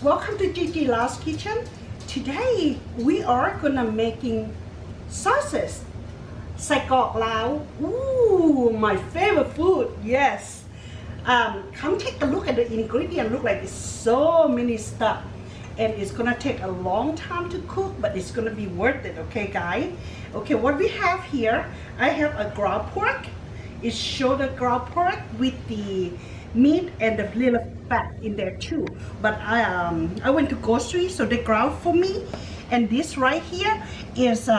Welcome to Gigi Lao's kitchen. Today we are gonna making sauces. Sai-Kok Lao. Ooh, my favorite food. Yes. Come take a look at the ingredient. Look like it's so many stuff, and it's gonna take a long time to cook, but it's gonna be worth it. Okay, guys. Okay, what we have here, I have a ground pork. It's shoulder ground pork with the meat and the little fat in there too. But I went to grocery, so they ground for me. And this right here is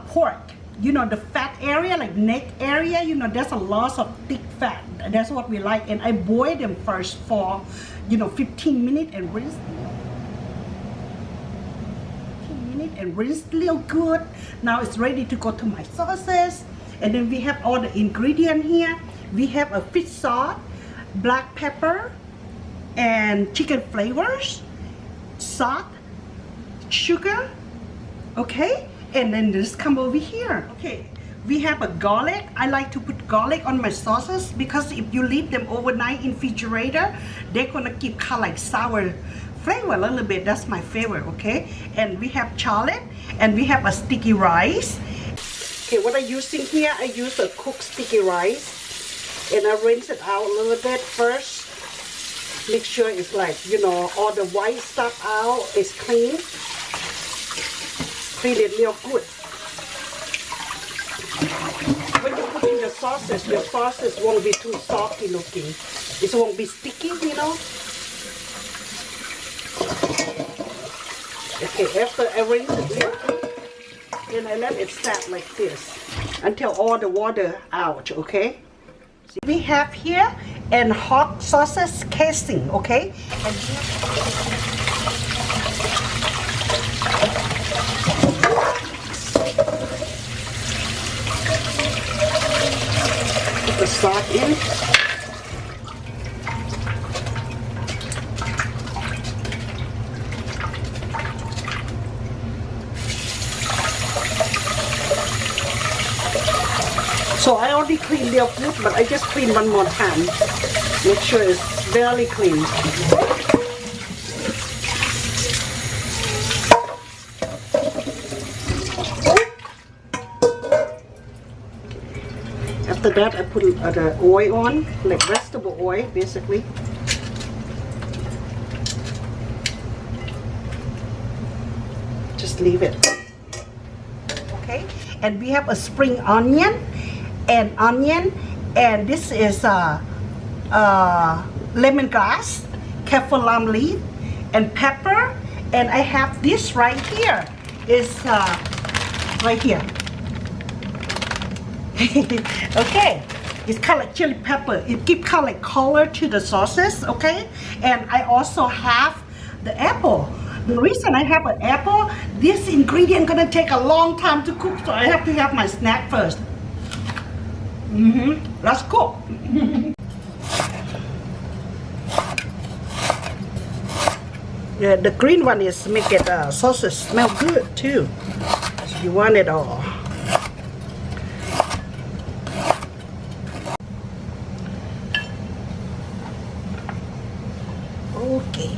pork. You know, the fat area, like neck area, you know, there's a lot of thick fat. That's what we like. And I boil them first for, 15 minutes and rinse. And rinse real good. Now it's ready to go to my sauces. And then we have all the ingredients here. We have a fish sauce, black pepper, and chicken flavors, salt, sugar, okay? And then just come over here. Okay, we have a garlic. I like to put garlic on my sauces because if you leave them overnight in refrigerator, they're gonna keep kind of like sour flavor a little bit. That's my favorite, okay? And we have shallot, and we have a sticky rice. Okay, what I'm using here, I use a cooked sticky rice, and I rinse it out a little bit first. Make sure it's like, all the white stuff out is clean. Clean it real good. When you put in the sauces, your sauces won't be too salty looking. It won't be sticky, Okay, after I rinse it real good, then I let it set like this until all the water out, okay? See, we have here and hot sauces casing, okay? And put the salt in. So I already cleaned their food, but I just clean one more time. Make sure it's very clean. After that, I put the oil on, like vegetable oil, basically. Just leave it. Okay, and we have a spring onion. And this is lemongrass, kaffir lime leaf, and pepper. And I have this right here. It's right here. Okay, it's kind of like chili pepper. It gives kind of like color to the sauces. Okay, and I also have the apple. The reason I have an apple, this ingredient gonna take a long time to cook, so I have to have my snack first. Let's cook. Yeah, the green one is make it sausage smell good too. So you want it all. Okay.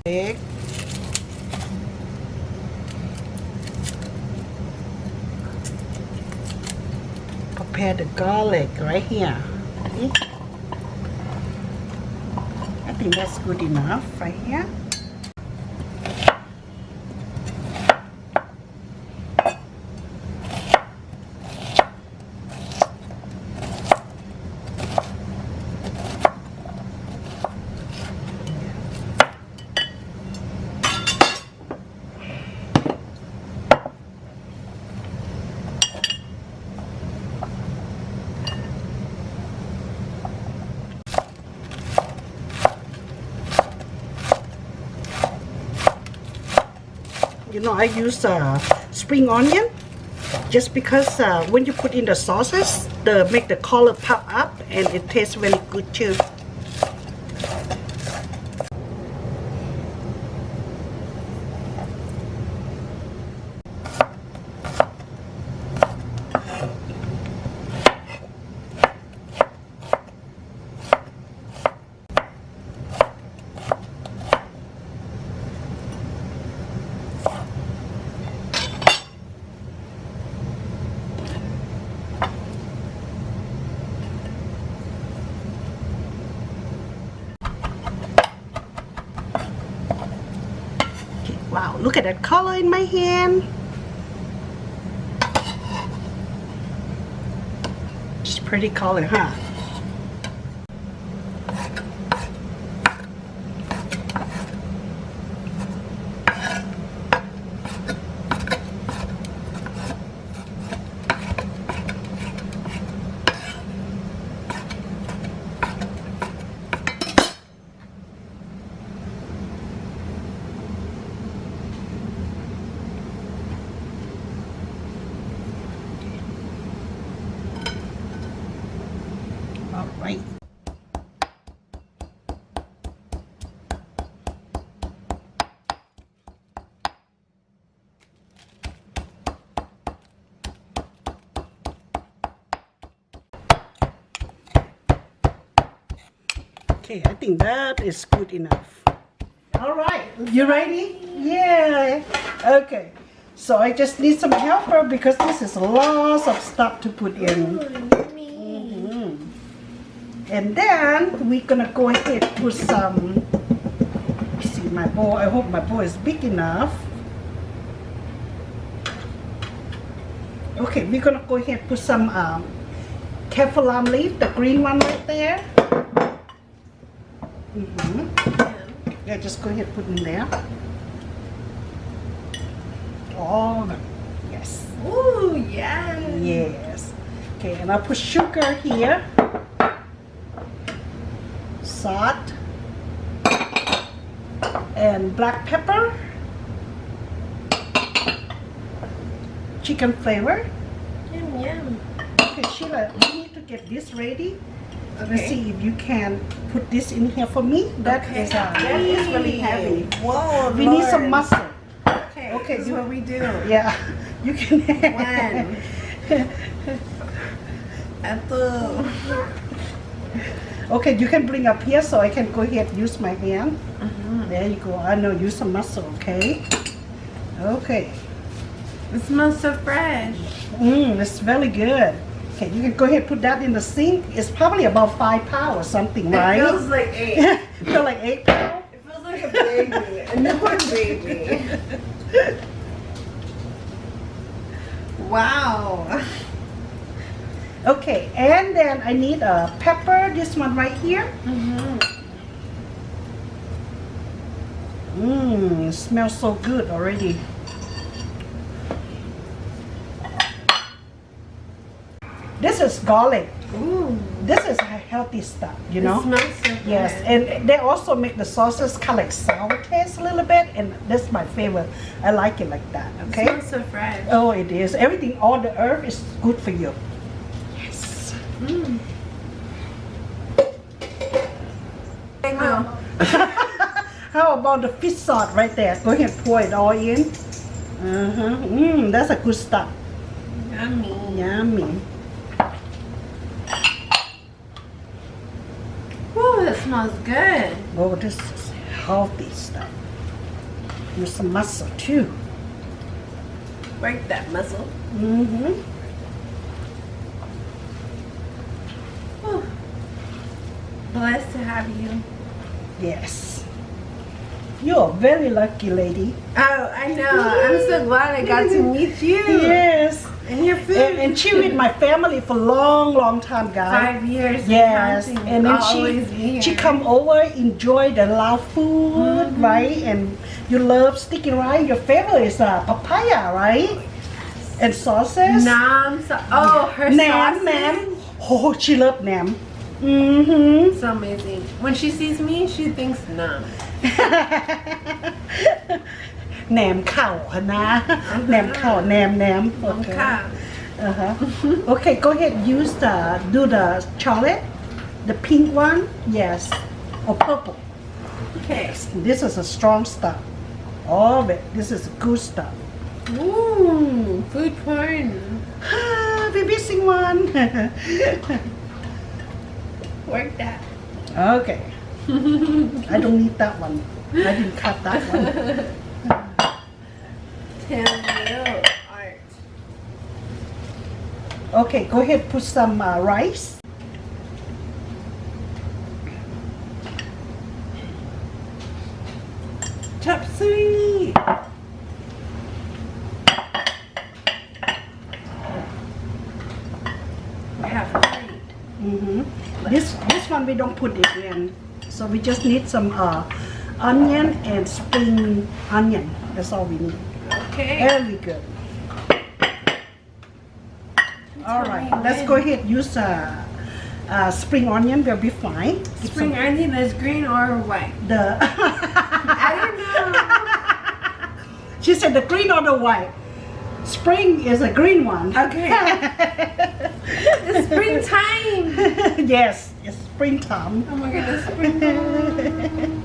Egg. Prepare the garlic right here. See? I think that's good enough right here. you know, I use spring onion just because when you put in the sauces, make the color pop up and it tastes very good too. Wow, look at that color in my hand. It's pretty color, huh? All right. Okay, I think that is good enough. All right, you ready? Yeah. Okay. So I just need some helper because this is lots of stuff to put in. And then we're gonna go ahead and put some. See my bowl. I hope my bowl is big enough. Okay, we're gonna go ahead and put some kaffir lime leaf, the green one right there. Yeah, just go ahead and put in there. All of them. Yes. Ooh, yeah. Yes. Okay, and I'll put sugar here. Salt. And black pepper. Chicken flavor. Yum, yum. Okay, Sheila, we need to get this ready. Okay. Let's see if you can put this in here for me. That is really heavy. Whoa, We need some muscle. Okay, Okay, this is you- what we do. Yeah, you can. One. Apple. Okay, you can bring up here so I can go ahead and use my hand. There you go. I know, use some muscle, okay? Okay. It smells so fresh. It's very good. Okay, you can go ahead and put that in the sink. It's probably about 5 pounds or something, right? It feels like 8. Feel like 8 pounds? It feels like a baby, a newborn baby. Wow. Okay, and then I need a pepper, this one right here. It smells so good already. This is garlic. Ooh. This is healthy stuff, you know? It smells so good. Yes, and they also make the sauces kind of like sour taste a little bit, and that's my favorite. I like it like that, It okay? smells so fresh. Oh, it is. Everything, all the herb is good for you. Yes. Mango. How about the fish sauce right there? Go ahead and pour it all in. That's a good stuff. Yummy. Yummy. Ooh, that smells good. Oh, this is healthy stuff. Use some muscle too. Work that muscle. Mm-hmm. Ooh. Blessed to have you. Yes. You're a very lucky lady. Oh, I know. I'm so glad I got to meet you. Yes. And your food. And she with my family for long time, guys. 5 years. Yes, counting. and then I'll always be she here. come over, enjoy the Lao food, right? And you love sticky rice. Your favorite is papaya, right? And sauces. Nam. Oh, her Nam, sauces. nam. Oh, she love nam. Mm-hmm. So amazing. When she sees me, she thinks nam. แหนมข้าวนะแหนมข้าวแหนม okay. Okay, go ahead use do the chocolate the pink one yes or purple Okay. this is a strong stuff all of it this is good stuff Ooh, food porn. we're missing one Work that. okay I don't need that one I didn't cut that one Tamil art. okay go ahead put some rice Chop suey. We have three. This one we don't put it in, so we just need some onion and spring onion. That's all we need. Okay. Very good. All right, let's go ahead use spring onion. Will be fine. Give Spring some- onion is green or white? The I don't know. she said the green or the white. Spring is a green one. Okay. It's springtime. Yes, it's springtime. Oh my goodness, springtime.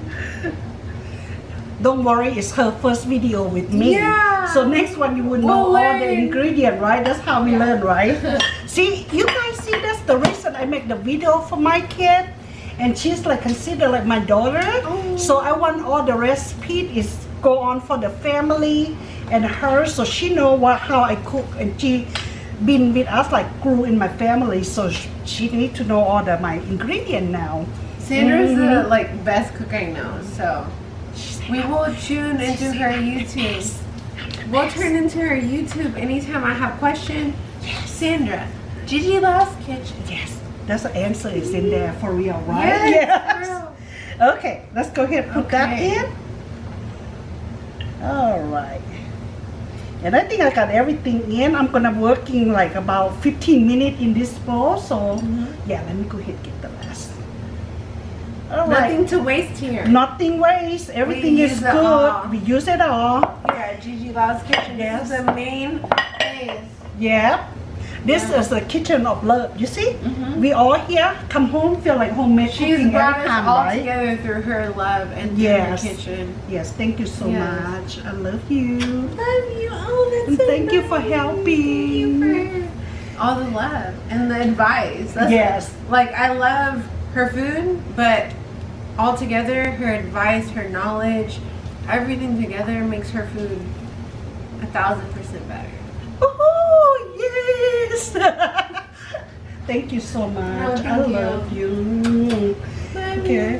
Don't worry, it's her first video with me. Yeah. So next one you will know We'll all the learn. ingredient, right? That's how we learn, right? See, you guys see that's the reason I make the video for my kid. And she's like considered like my daughter. Oh. So I want all the recipe is go on for the family and her so she know how I cook and she been with us like grew in my family so she need to know all my ingredient now. Sandra's the like best cook I know, so we will tune into her YouTube. We'll turn into her YouTube anytime I have question. Sandra, Gigi Lao's kitchen. Yes, that's the answer is in there for real, right? Yes, girl. Okay, let's go ahead and put that Okay. in. All right. And I think I got everything in. I'm gonna working like about 15 minutes in this bowl. So yeah, let me go ahead and get the last. All right. Nothing to waste here. Nothing waste. Everything We is use it good. all. We use it all. Here at Gigi Lao's kitchen. Yes. This is the main place. Yeah. This is the kitchen of love. You see? We all here come home feel like homemade She's cooking brought every us time, all right? together through her love and through her Yes. kitchen. Yes, thank you so Yes. much. I love you. Love you. Oh, that's And so thank you for nice. helping. Thank you for all the love and the advice. Yes. Like I love her food, but all together, her advice, her knowledge, everything together makes her food 1,000% better. Oh, yes. Thank you so much. No, I thank you. love you. Love Okay.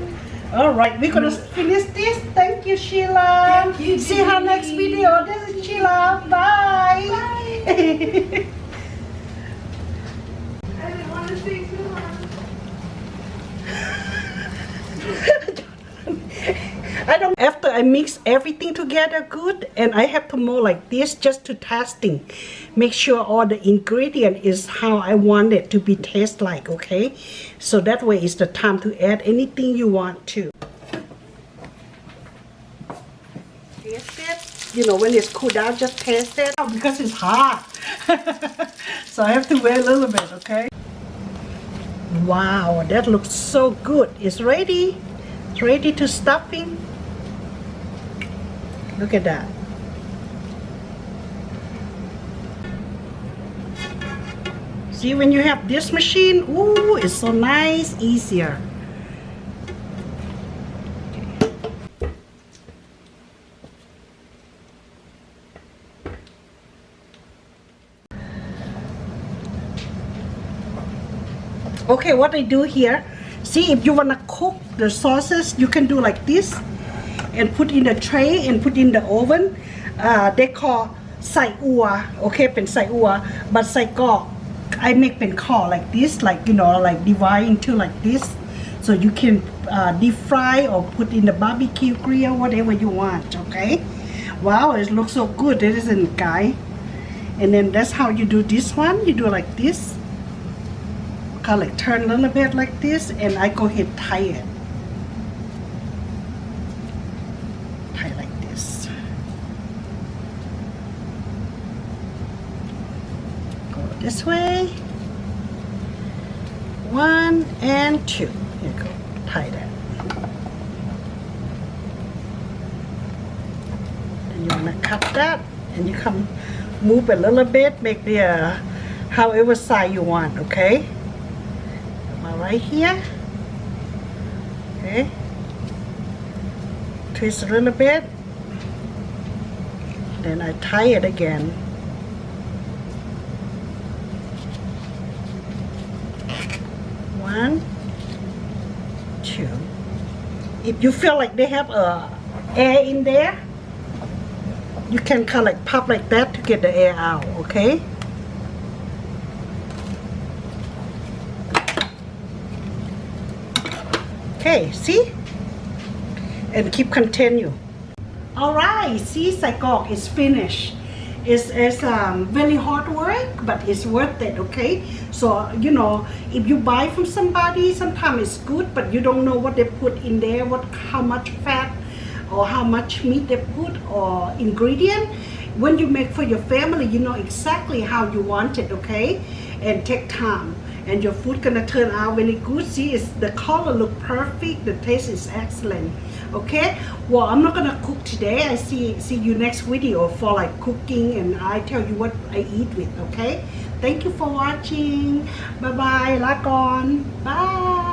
All right, we're gonna finish this. Thank you, Sheila. Thank you, See her Gigi. next video. This is Sheila. Bye. I didn't want to say too much. I don't. After I mix everything together good, and I have to mold like this just to testing, make sure all the ingredient is how I want it to be taste like. Okay, so that way is the time to add anything you want to. Taste it. You know when it's cool down, just taste it because it's hot. So I have to wait a little bit. Okay. Wow, that looks so good. It's ready. It's ready to stuffing. Look at that. See, when you have this machine, ooh, it's so nice, easier. Okay, what I do here, see if you wanna cook the sauces, you can do like this and put in the tray and put in the oven. They call Sai Oua, okay, เป็น Sai Oua, but Sai-Kok, I make เป็น call like this, like you know, like divide into like this, so you can deep fry or put in the barbecue grill, whatever you want, okay? Wow, it looks so good, isn't it, guys? And then that's how you do this one. You do like this. Kind of like turn a little bit like this, and I go ahead tie it. Tie like this. This way. 1 and 2. Here you go. Tie that. Then you wanna cut that, and you come move a little bit, make the however size you want. Okay. Right here. Okay. Twist a little bit. Then I tie it again. One, 2. If you feel like they have air in there, you can kind of like pop like that to get the air out. Okay. Okay, see? And keep continue. Alright, see, Sai-Kok is finished. It's very hard work, but it's worth it, okay? So, you know, if you buy from somebody, sometimes it's good, but you don't know what they put in there, how much fat or how much meat they put or ingredient. When you make for your family, you know exactly how you want it, okay? And take time. And your food gonna turn out really good. See, the color look perfect. The taste is excellent. Okay. Well, I'm not gonna cook today. I see you next video for like cooking, and I tell you what I eat with. Okay. Thank you for watching. Bye bye. ลาก่อน Bye.